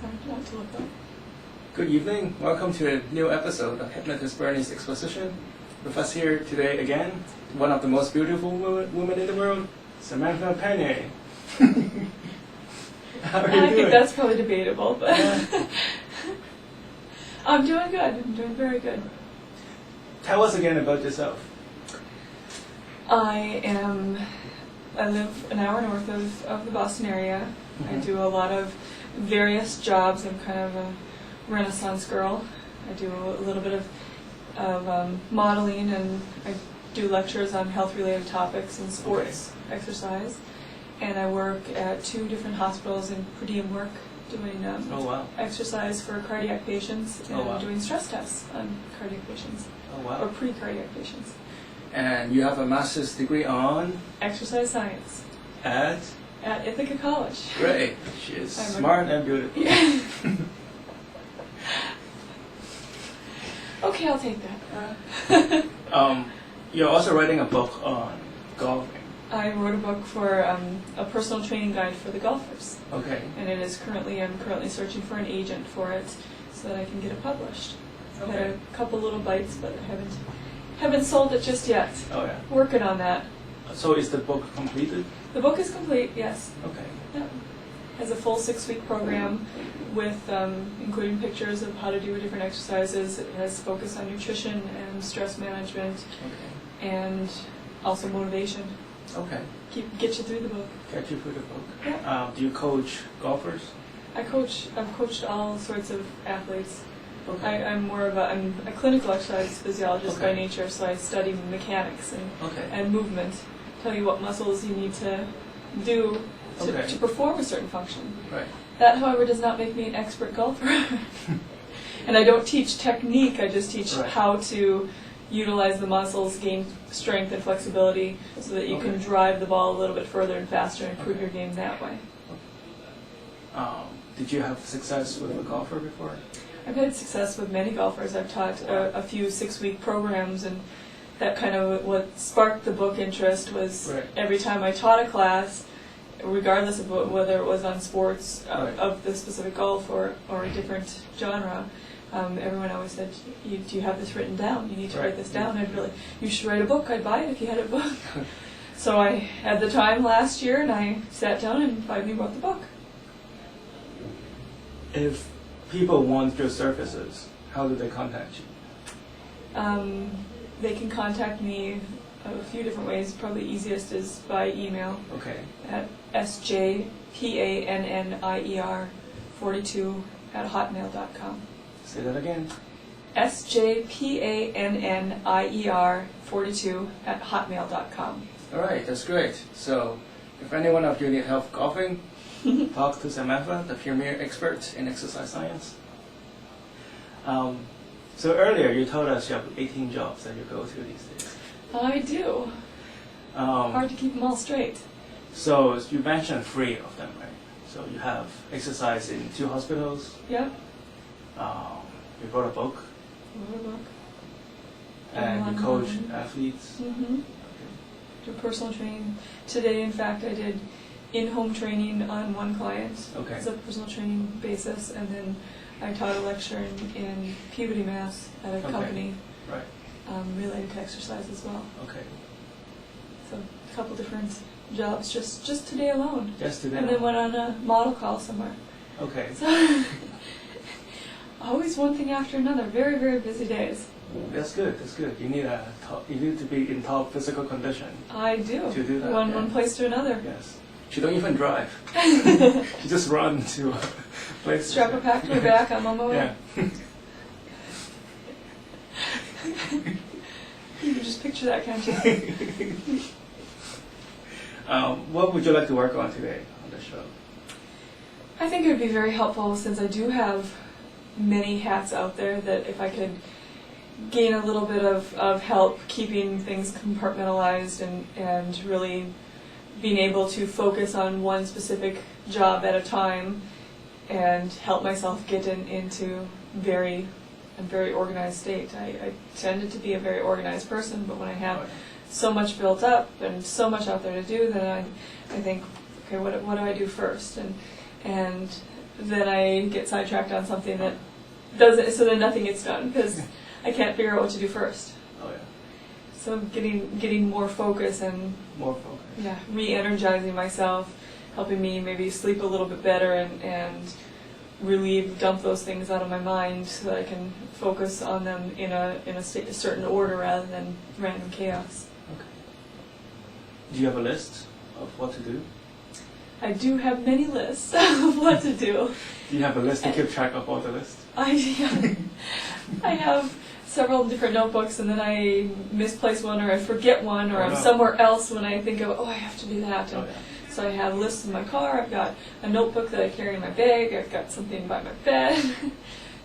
hard not to look up. Good evening. Welcome to a new episode of Hypnotist Bernie's Exposition. With us here today again, one of the most beautiful women in the world, Samantha Penny. How are you doing? I think that's probably debatable, but I'm doing good. I'm doing very good. Tell us again about yourself. I live an hour north of the Boston area. I do a lot of various jobs. I'm kind of a Renaissance girl. I do a little bit of modeling, and I do lectures on health-related topics and sports, exercise. And I work at 2 different hospitals in per diem work, doing exercise for cardiac patients and doing stress tests on cardiac patients, or pre-cardiac patients. And you have a master's degree on? Exercise science. At Ithaca College. Great. She is smart and beautiful. Yeah. Okay, I'll take that. You're also writing a book on golfing. I wrote a book for a personal training guide for the golfers. Okay. And I'm currently searching for an agent for it so that I can get it published. Okay. Had a couple little bites, but I haven't sold it just yet. Oh yeah. Working on that. So is the book completed? The book is complete, yes. Okay. Yeah. Has a full 6-week program with including pictures of how to do different exercises. It has focus on nutrition and stress management, and also motivation. Okay. Get you through the book. Get you through the book. Yeah. Do you coach golfers? I've coached all sorts of athletes. Okay. I'm a clinical exercise physiologist by nature, so I study mechanics and movement. Tell you what muscles you need to do to perform a certain function. Right. That, however, does not make me an expert golfer. And I don't teach technique, I just teach how to utilize the muscles, gain strength and flexibility so that you can drive the ball a little bit further and faster and improve your game that way. Did you have success with a golfer before? I've had success with many golfers. I've taught a few 6-week programs, and that kind of what sparked the book interest was every time I taught a class, regardless of whether it was on sports of the specific golf or a different genre, everyone always said, do you have this written down? You need to write this down. You should write a book. I'd buy it if you had a book. So I had the time last year, and I sat down and finally wrote the book. If people want your services, how do they contact you? They can contact me a few different ways. Probably easiest is by email at sjpannnier42@hotmail.com. Say that again. sjpannnier42@hotmail.com. All right, that's great. So if any one of you need help golfing, talk to Samantha, the premier expert in exercise science. So earlier you told us you have 18 jobs that you go to these days. I do. Hard to keep them all straight. So you mentioned 3 of them, right? So you have exercise in 2 hospitals. Yep. You wrote a book. And you coach athletes. Do personal training. Today, in fact, I did in-home training on one client. It's a personal training basis, and then I taught a lecture in puberty mass at a company related to exercise as well. So a couple different jobs just today alone. Just today. And then went on a model call somewhere. So always one thing after another. Very, very busy days. That's good. That's good. You need to be in top physical condition. I do. To do that. One place to another. Yes. She don't even drive. She just run to places. Strap a pack to her back. I'm on my way. Yeah. You can just picture that, can't you? What would you like to work on today on the show? I think it would be very helpful, since I do have many hats out there, that if I could gain a little bit of help keeping things compartmentalized and really being able to focus on one specific job at a time and help myself get into a very organized state. I tended to be a very organized person, but when I have so much built up and so much out there to do, then I think, okay, what do I do first? And then I get sidetracked on something that doesn't, so then nothing gets done because I can't figure out what to do first. Oh yeah. So getting more focus and More focus. yeah, re-energizing myself, helping me maybe sleep a little bit better and dump those things out of my mind so that I can focus on them in a certain order rather than random chaos. Okay. Do you have a list of what to do? I do have many lists of what to do. Do you have a list to keep track of all the lists? I have several different notebooks, and then I misplace one or I forget one, or I'm somewhere else when I think of, I have to do that. And so I have lists in my car, I've got a notebook that I carry in my bag, I've got something by my bed.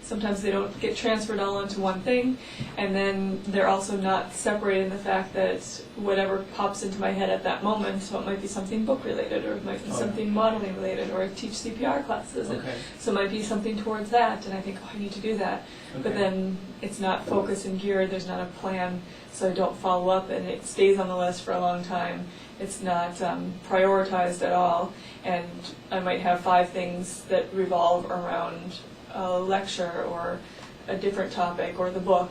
Sometimes they don't get transferred all into one thing, and then they're also not separated in the fact that whatever pops into my head at that moment, so it might be something book related, or it might be something modeling related, or I teach CPR classes, and so it might be something towards that, and I think, I need to do that. But then it's not focused and geared, there's not a plan, so I don't follow up, and it stays on the list for a long time. It's not prioritized at all, and I might have 5 things that revolve around a lecture or a different topic or the book,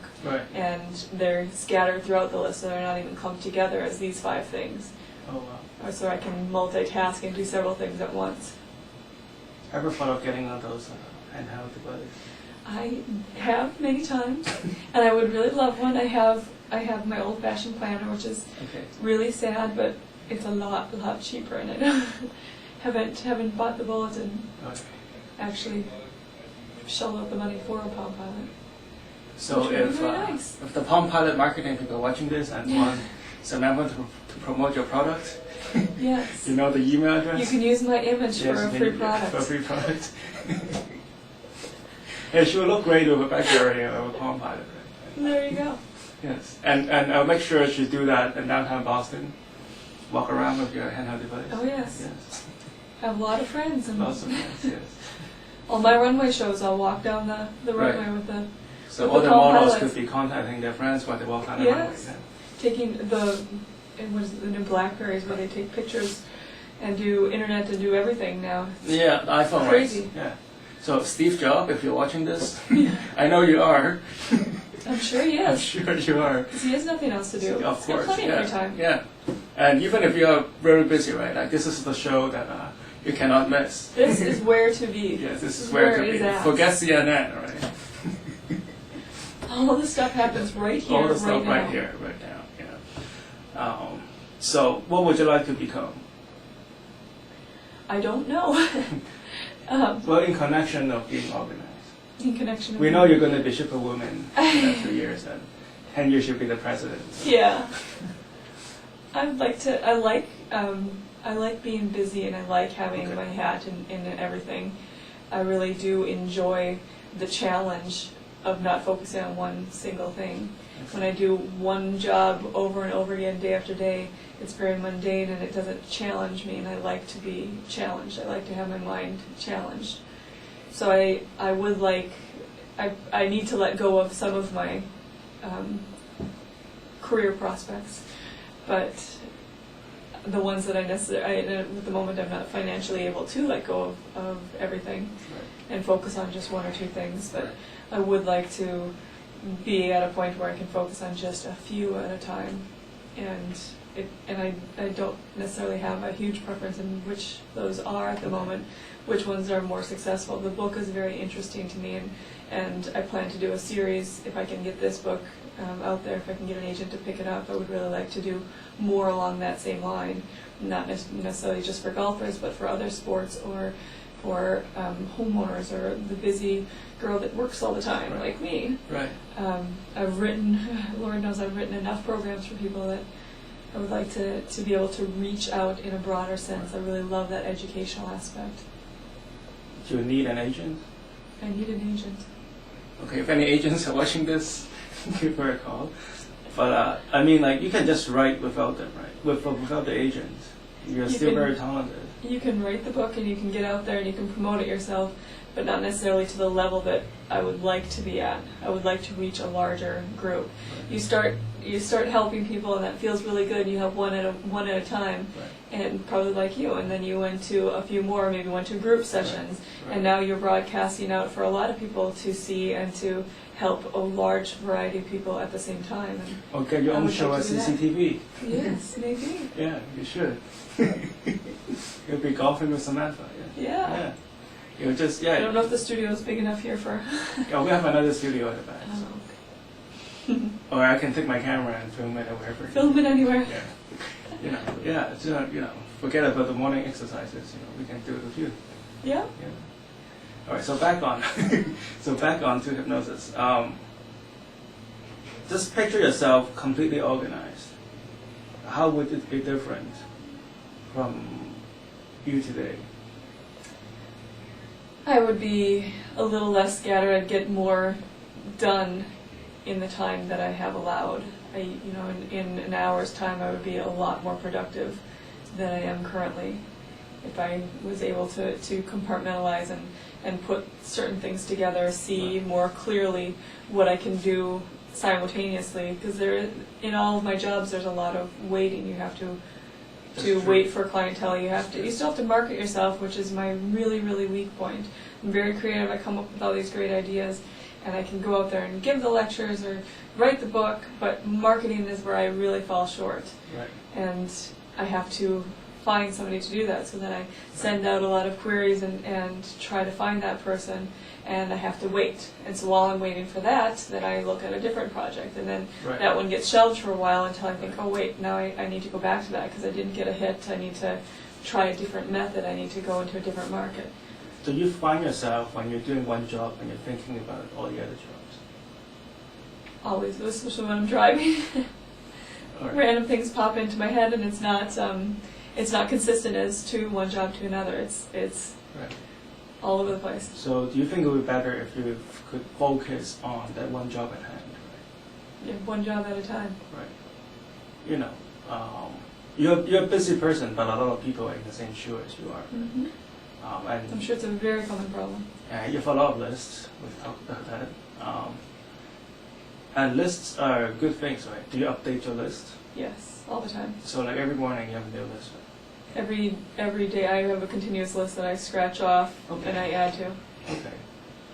and they're scattered throughout the list, so they're not even clumped together as these 5 things. Oh wow. So I can multitask and do several things at once. Ever thought of getting one of those handheld devices? I have many times, and I would really love one. I have my old-fashioned planner, which is really sad, but it's a lot cheaper, and I haven't bought the bulletin. Actually shelled out the money for a Palm Pilot. So if the Palm Pilot marketing people are watching this and want Samantha to promote your product, yes, you know the email address? You can use my image for a free product. For a free product. Yeah, she will look great with a BlackBerry or a Palm Pilot. There you go. Yes, and I'll make sure she do that in downtown Boston. Walk around with your handheld device. Oh yes. I have a lot of friends. And lots of friends, yes. On my runway shows, I'll walk down the runway with the. So all the models could be contacting their friends while they walk down the runway. Yeah. Taking the new Blackberries where they take pictures and do internet and do everything now. Yeah, the iPhone. Crazy. Right? Yeah. So Steve Jobs, if you're watching this, I know you are. I'm sure he is. I'm sure you are. Because he has nothing else to do. Of course. Plenty of time. Yeah. And even if you're very busy, right? Like this is the show that you cannot miss. This is where to be. Yes, this is where to be. Forget CNN, right? All the stuff happens right here, all the stuff right here, right now. Yeah. So, what would you like to become? I don't know. Well, in connection of being organized. In connection. We know you're going to be superwoman in the next 2 years, and 10 years you'll be the president. So. Yeah. I'd like to. I like being busy, and I like having my hat in everything. I really do enjoy the challenge of not focusing on one single thing. When I do one job over and over again, day after day, it's very mundane and it doesn't challenge me, and I like to be challenged. I like to have my mind challenged. So I would like, I need to let go of some of my career prospects, but the ones that at the moment I'm not financially able to let go of everything and focus on just 1 or 2 things, but I would like to be at a point where I can focus on just a few at a time, and I don't necessarily have a huge preference in which those are at the moment, which ones are more successful. The book is very interesting to me, and I plan to do a series if I can get this book out there, if I can get an agent to pick it up. I would really like to do more along that same line, not necessarily just for golfers, but for other sports or for homeowners or the busy girl that works all the time, like me. Right. I've written, Lord knows I've written enough programs for people that I would like to be able to reach out in a broader sense. I really love that educational aspect. Do you need an agent? I need an agent. Okay, if any agents are watching this, give her a call. But I mean, like, you can just write without them, right? Without the agent. You're still very talented. You can write the book and you can get out there and you can promote it yourself, but not necessarily to the level that I would like to be at. I would like to reach a larger group. You start you start helping people, and that feels really good. You help one at a time, Right. and probably like you. And then you went to a few more, maybe went to group sessions, Right. and now you're broadcasting out for a lot of people to see and to help a large variety of people at the same time. And Or get your I own would show like at to do that. CCTV. yes, maybe. Yeah, you should. You'll be golfing with Samantha. Yeah. Yeah. You'll just I don't know if the studio is big enough here for. Yeah, we have another studio at the back. Oh. Or I can take my camera and film it wherever. Film it anywhere. Yeah. Yeah. It's, forget about the morning exercises. We can do it with you. Yeah. Yeah. All right. So back on. back on to hypnosis. Just picture yourself completely organized. How would it be different from you today? I would be a little less scattered. I'd get more done in the time that I have allowed. In an hour's time, I would be a lot more productive than I am currently. If I was able to compartmentalize and put certain things together, see more clearly what I can do simultaneously. Because in all of my jobs, there's a lot of waiting. You have to wait for clientele. You still have to market yourself, which is my really, really weak point. I'm very creative. I come up with all these great ideas, and I can go out there and give the lectures or write the book, but marketing is where I really fall short. Right. And I have to find somebody to do that. So then I send out a lot of queries and try to find that person, and I have to wait. And so while I'm waiting for that, then I look at a different project, and then that one gets shelved for a while until I think, oh wait, now I need to go back to that because I didn't get a hit. I need to try a different method. I need to go into a different market. So you find yourself when you're doing one job and you're thinking about all the other jobs? Always, especially when I'm driving. Right. Random things pop into my head, and it's not consistent as to one job to another. It's Right. all over the place. So do you think it would be better if you could focus on that one job at hand? Yeah, one job at a time. Right. You're a busy person, but a lot of people are in the same shoe as you are. Mm-hmm. And I'm sure it's a very common problem. you have a lot of lists. We've talked about that. And lists are good things, right? Do you update your list? Yes, all the time. So like every morning you have a new list, right? Every day I have a continuous list that I scratch off and I add to. Okay.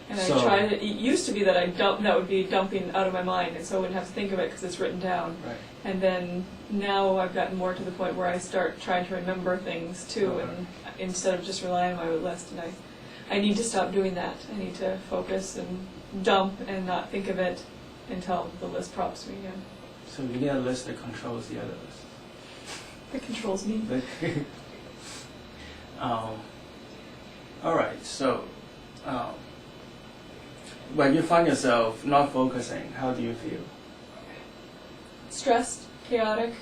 And I try to. It used to be that that would be dumping out of my mind, and so I wouldn't have to think of it because it's written down. Right. And then now I've gotten more to the point where I start trying to remember things too, and instead of just relying on my list. And I need to stop doing that. I need to focus and dump and not think of it until the list prompts me again. So you need a list that controls the other list. It controls me. All right. So when you find yourself not focusing, how do you feel? Stressed, chaotic,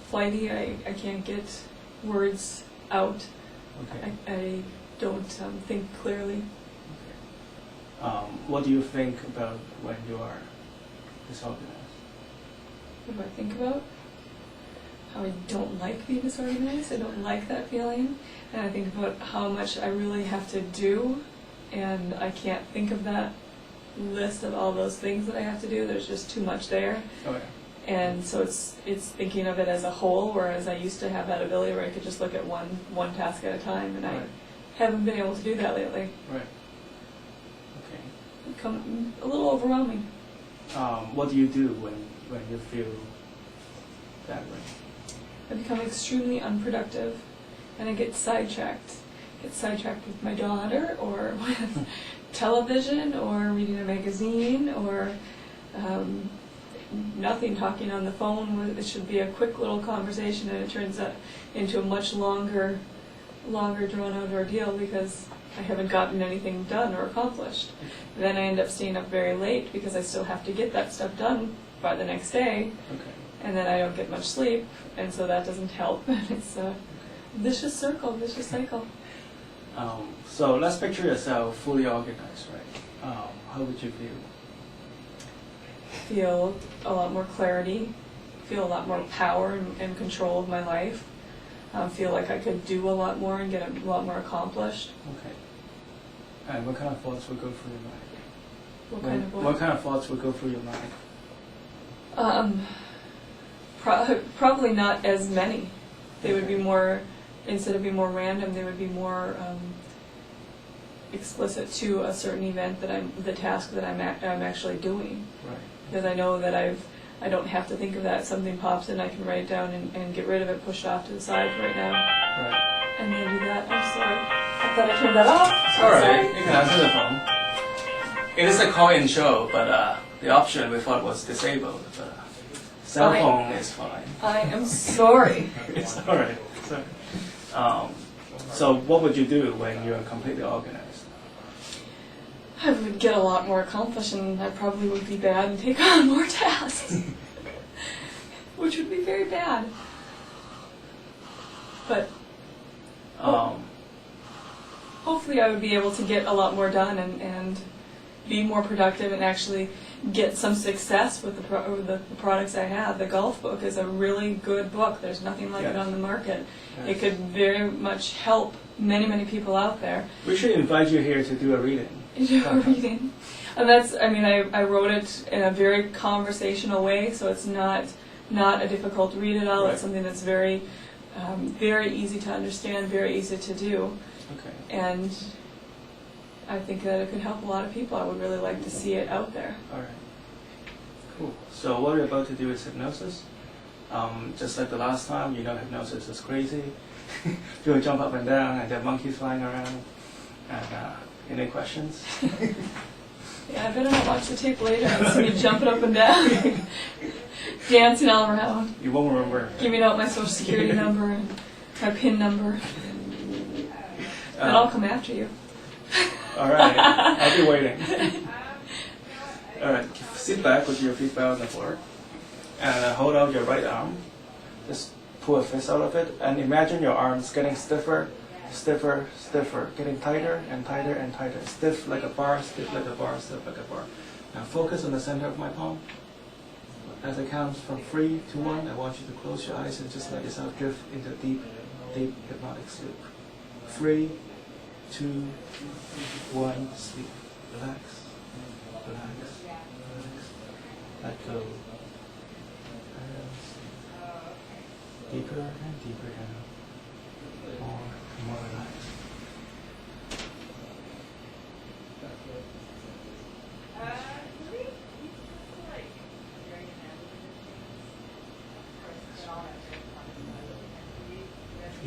flighty. I can't get words out. Okay. I don't think clearly. What do you think about when you are disorganized? What do I think about? How I don't like being disorganized. I don't like that feeling. And I think about how much I really have to do, and I can't think of that list of all those things that I have to do. There's just too much there. Oh, yeah. And so it's thinking of it as a whole, whereas I used to have that ability where I could just look at one task at a time, and I haven't been able to do that lately. Right. Okay. It's become a little overwhelming. What do you do when you feel that way? I become extremely unproductive, and I get sidetracked. Get sidetracked with my daughter, or with television, or reading a magazine, or nothing, talking on the phone. It should be a quick little conversation, and it turns out into a much longer drawn-out ordeal because I haven't gotten anything done or accomplished. Then I end up staying up very late because I still have to get that stuff done by the next day. Okay. And then I don't get much sleep, and so that doesn't help. It's a vicious circle, vicious cycle. So let's picture yourself fully organized, right? How would you feel? Feel a lot more clarity, feel a lot more power and control of my life. Feel like I could do a lot more and get a lot more accomplished. Okay. And what kind of thoughts would go through your mind? What kind of What kind of thoughts would go through your mind? Probably not as many. They would be more, instead of being more random, they would be more explicit to a certain event that the task that I'm actually doing. Right. Because I know that I don't have to think of that. Something pops in, I can write it down and get rid of it, push it off to the side right now. Right. And then do that. I'm sorry. I thought I turned that off. It's alright. You can answer the phone. It is a call-in show, but the option we thought was disabled. But cell phone is fine. I am sorry. It's alright. So what would you do when you're completely organized? I would get a lot more accomplished, and I probably would be bad and take on more tasks, which would be very bad. But hopefully I would be able to get a lot more done and be more productive and actually get some success with the products I have. The golf book is a really good book. There's nothing like it on the market. Yes. It could very much help many, many people out there. We should invite you here to do a reading. Reading. And that's, I mean, I wrote it in a very conversational way, so it's not a difficult read at all. Right. It's something that's very, very easy to understand, very easy to do. Okay. And I think that it could help a lot of people. I would really like to see it out there. All right. Cool. So what we're about to do is hypnosis. Just like the last time, you know hypnosis is crazy. You'll jump up and down, and there are monkeys flying around. And any questions? Yeah, I better not watch the tape later and see me jumping up and down, dancing all around, You won't remember. giving out my social security number and my PIN number. Then I'll come after you. All right. I'll be waiting. All right. Sit back with your feet flat on the floor, and hold out your right arm. Just pull a fist out of it, and imagine your arms getting stiffer. Stiffer, stiffer, getting tighter and tighter and tighter. Stiff like a bar, stiff like a bar, stiff like a bar. Now focus on the center of my palm. As I count from 3 to 1, I want you to close your eyes and just let yourself drift into deep, deep hypnotic sleep. 3, 2, 1, sleep. Relax, relax, relax. Let go. And sleep. Deeper and deeper down. More relaxed.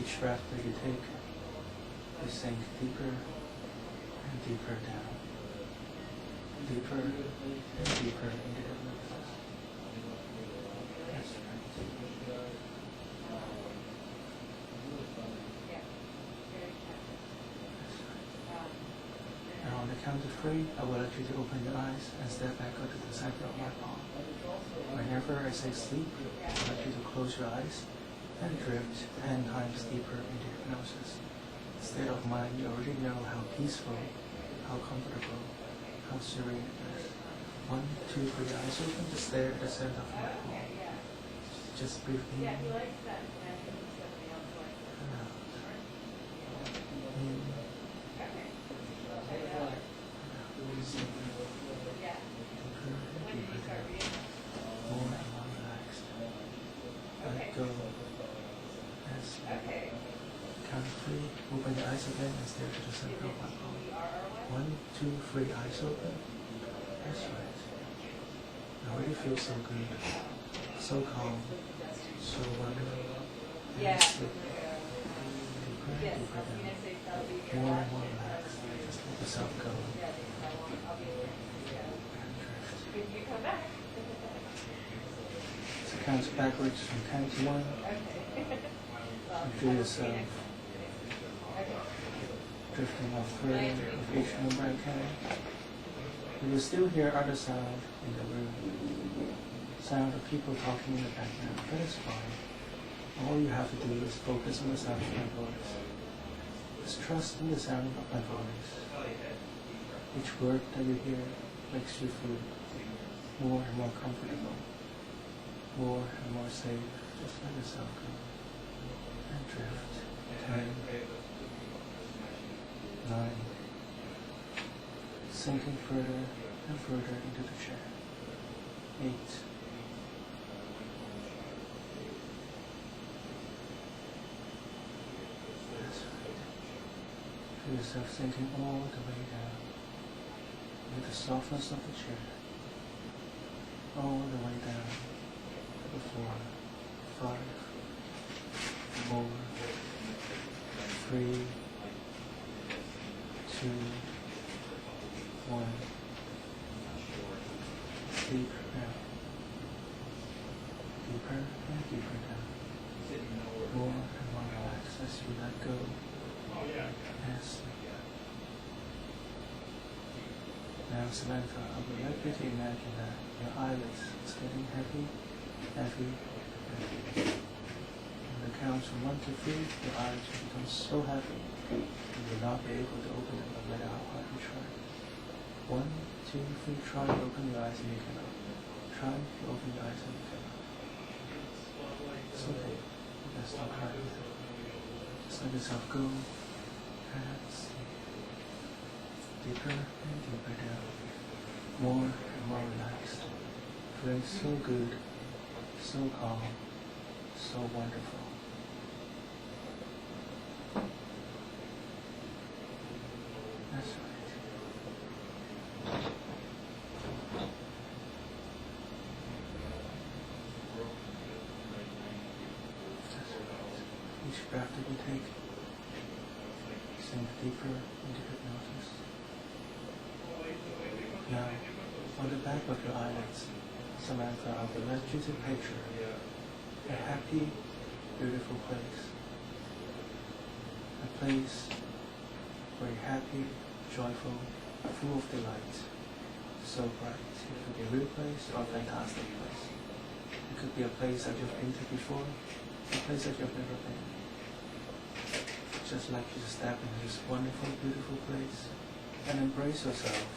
Each breath that you take, you sink deeper and deeper down. Deeper and deeper into hypnosis. That's right. Now on the count of 3, I would like you to open your eyes and step back up to the center of my palm. Whenever I say sleep, I would like you to close your eyes and drift 10 times deeper into hypnosis. State of mind, you already know how peaceful, how comfortable, how serene it is. 1, 2, 3, eyes open, just stare at the center of my palm. Just breathe in. And out. In. More and more relaxed. Let go. And sleep. Count 3. Open your eyes again and stare to the center of my palm. 1, 2, 3. Eyes open. That's right. I already feel so good, so calm, so wonderful. And sleep. Deeper and deeper down. More and more relaxed. Just let yourself go. So count backwards from 10 to 1. And feel yourself drifting off further with each number I count. You will still hear other sound in the room. Sound of people talking in the background. That is fine. All you have to do is focus on the sound of my voice. Just trust in the sound of my voice. Each word that you hear makes you feel more and more comfortable, more and more safe. Just let yourself go and drift. 10, 9, sinking further and further into the chair. 8, Feel yourself sinking all the way down with the softness of the chair, all the way down to the floor. 5, 4, 3, 2, 1. Deep down. Deeper and deeper down. More and more relaxed as you let go and sleep. Now, Samantha, I would like you to imagine that your eyelids is getting heavy, heavy, heavy. On the count from 1 to 3, your eyes will become so heavy you will not be able to open them no matter how hard you try. 1, 2, 3, try to open your eyes and you cannot. Try to open your eyes and you cannot. It's okay. That's not crying. Just let yourself go and sleep. Deeper and deeper down. More and more relaxed. Feeling so good, so calm, so wonderful. That's right. That's right. Each breath that you take, sink deeper into hypnosis. Now, on the back of your eyelids, Samantha, I would like you to picture a happy, beautiful place. A place where you're happy, joyful, full of delight, so bright. It could be a real place or a fantastic place. It could be a place that you've been to before, a place that you've never been. Just like you step into this wonderful, beautiful place and embrace yourself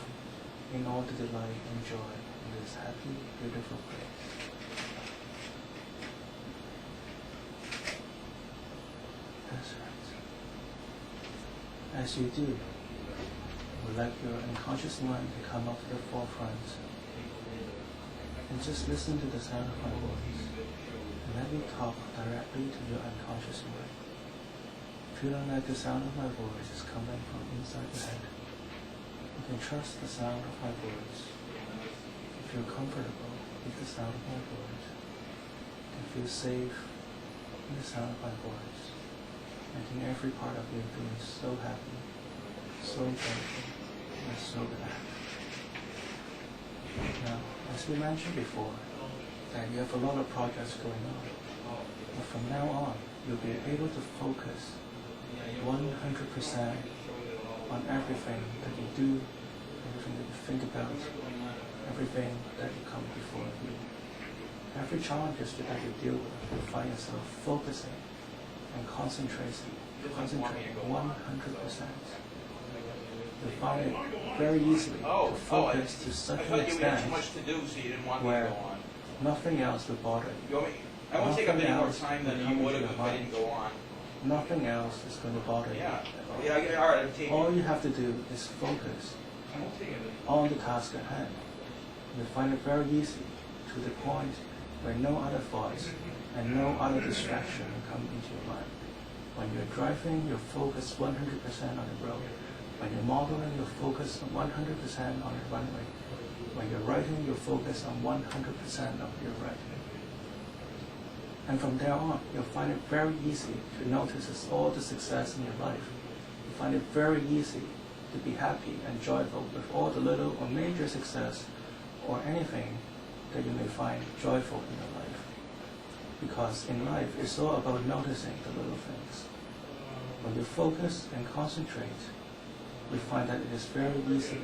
in all the delight and joy in this happy, beautiful place. That's right. As you do, I would like your unconscious mind to come up to the forefront and just listen to the sound of my voice and let me talk directly to your unconscious mind. Feeling like the sound of my voice is coming from inside your head. You can trust the sound of my voice. You feel comfortable with the sound of my voice. You can feel safe in the sound of my voice. Making every part of you feeling so happy, so grateful, and so relaxed. Now, as we mentioned before, that you have a lot of projects going on. But from now on, you'll be able to focus 100% on everything that you do, everything that you think about, everything that you come before you. Every challenge that you deal with, you'll find yourself focusing and concentrating 100%. You'll find it very easily to focus to such an extent where nothing else will bother you. I won't take up any more time than you would have if I didn't go on. Nothing else is going to bother you. Yeah, all right. All you have to do is focus on the task at hand. You'll find it very easy to the point where no other thoughts and no other distraction will come into your mind. When you're driving, you're focused 100% on the road. When you're modeling, you're focused on 100% on the runway. When you're writing, you're focused on 100% of your writing. And from there on, you'll find it very easy to notice all the success in your life. You find it very easy to be happy and joyful with all the little or major success or anything that you may find joyful in your life. Because in life, it's all about noticing the little things. When you focus and concentrate, we find that it is very easy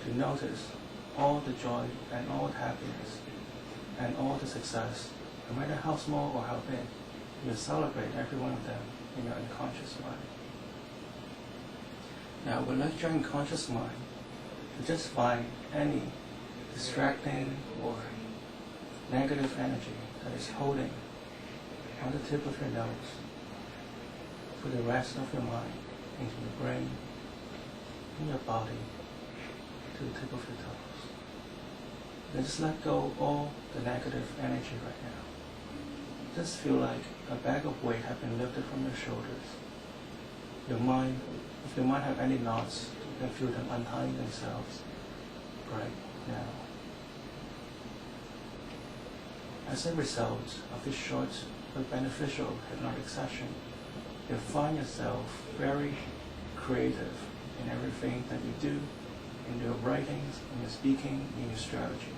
to notice all the joy and all the happiness and all the success, no matter how small or how big. You celebrate every one of them in your unconscious mind. Now, we'd like your unconscious mind to just find any distracting or negative energy that is holding on the tip of your nose for the rest of your mind into your brain, in your body, to the tip of your toes. Then just let go of all the negative energy right now. Just feel like a bag of weight has been lifted from your shoulders. Your mind If they might have any knots, you can feel them untying themselves right now. As a result of this short but beneficial hypnotic session, you'll find yourself very creative in everything that you do, in your writings, in your speaking, in your strategy.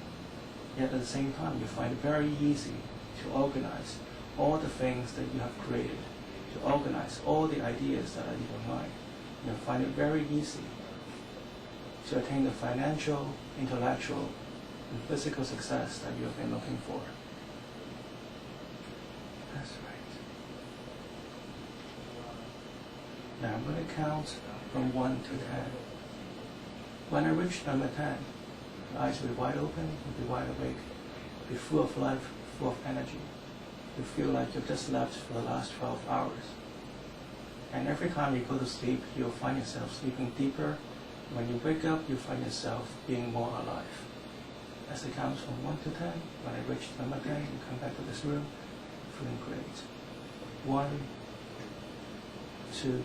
Yet at the same time, you find it very easy to organize all the things that you have created, to organize all the ideas that are in your mind. You'll find it very easy to attain the financial, intellectual, and physical success that you have been looking for. That's right. Now I'm going to count from 1 to 10. When I reach number 10, your eyes will be wide open, you'll be wide awake, be full of life, full of energy. You feel like you've just slept for the last 12 hours. And every time you go to sleep, you'll find yourself sleeping deeper. When you wake up, you find yourself being more alive. As it counts from 1 to 10, when I reach number 10, you come back to this room, feeling great. 1, 2,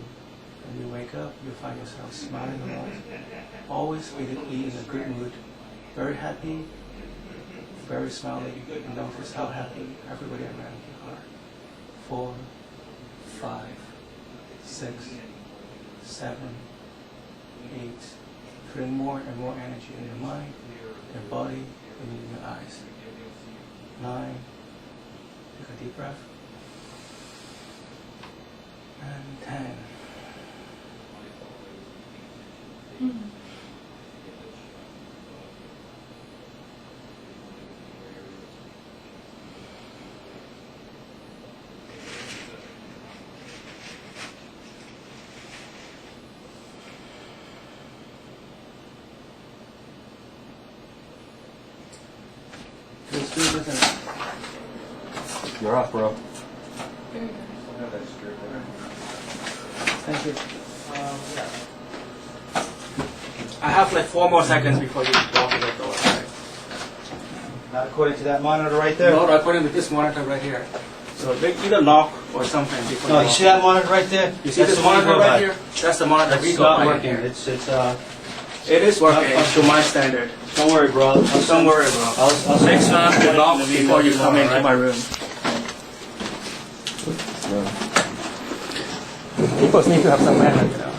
when you wake up, you find yourself smiling a lot. Always be in a good mood, very happy, very smiling, and notice how happy everybody around you are. 4, 5, 6, 7, 8, feeling more and more energy in your mind, your body, and in your eyes. 9, take a deep breath. And 10. Feels good, doesn't it? You're up, bro. Very good. Thank you. I have like 4 more seconds before you walk in the door. Right? Not according to that monitor right there. No, according to this monitor right here. So they either knock or something before No, you you walk. see that monitor right there? You see That's this the one monitor we go right by. here? That's the monitor we It's go not by working. here. It It is working Not- to my standard. don't worry, bro. Don't worry, bro. I'll Next time you knock before you come into my room. People need to have some manners, you know.